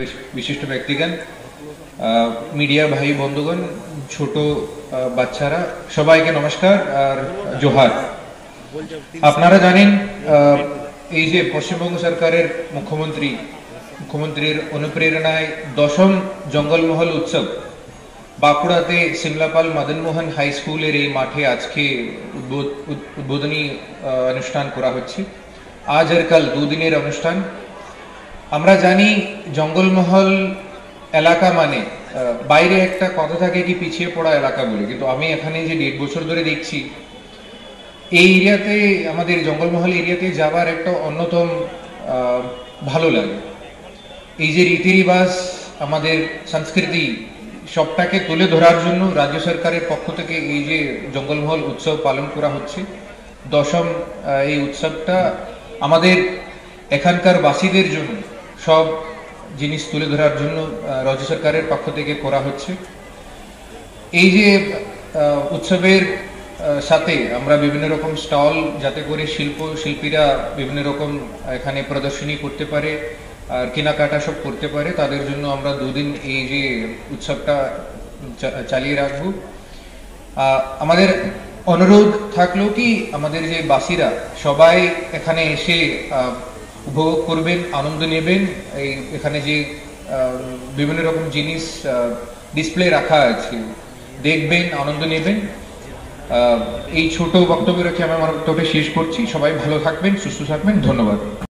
विशिष्ट व्यक्तिगण मीडिया भाई बंधुगण छोट बाच्चारा सबाइके नमस्कार और जोहार। आपनारा जानेन এই যে পশ্চিমবঙ্গ সরকারের মুখ্যমন্ত্রীর অনুপ্রেরণায় দশম জঙ্গলমহল উৎসব বাঁকুড়াতে সিমলাপাল মদন মোহন হাই স্কুলের এই মাঠে আজকে উদ্বোধনী অনুষ্ঠান করা হচ্ছে। আজ আর কাল দুদিনের অনুষ্ঠান। আমরা জানি জঙ্গলমহল এলাকা মানে বাইরে একটা কথা থাকে কি পিছিয়ে পড়া এলাকা বলে, কিন্তু আমি এখানে যে 1.5 বছর ধরে দেখছি এই এরিয়াতে আমাদের জঙ্গলমহল এরিয়াতে যাবার একটা অন্যতম ভালো লাগে। এই যে রীতি রিবাজ আমাদের সংস্কৃতি সবটাকে তুলে ধরার জন্য রাজ্য সরকারের পক্ষ থেকে এই যে জঙ্গলমহল উৎসব পালন করা হচ্ছে, দশম এই উৎসবটা আমাদের এখানকার বাসীদের জন্য সব জিনিস তুলে ধরার জন্য রাজ্য সরকারের পক্ষ থেকে করা হচ্ছে। এই যে উৎসবের সাথে আমরা বিভিন্ন রকম স্টল যাতে করে শিল্পীরা বিভিন্ন রকম এখানে প্রদর্শনী করতে পারে আর কেনাকাটা সব করতে পারে, তাদের জন্য আমরা দুদিন এই যে উৎসবটা চালিয়ে রাখবো। আমাদের অনুরোধ থাকলো কি আমাদের যে বাসীরা সবাই এখানে এসে উপভোগ করবেন, আনন্দ নেবেন। এখানে যে বিভিন্ন রকম জিনিস ডিসপ্লে রাখা আছে দেখবেন, আনন্দ নেবেন। এই ছোট বক্তব্য রেখে আমি আমার বক্তব্য শেষ করছি। সবাই ভালো থাকবেন, সুস্থ থাকবেন। ধন্যবাদ।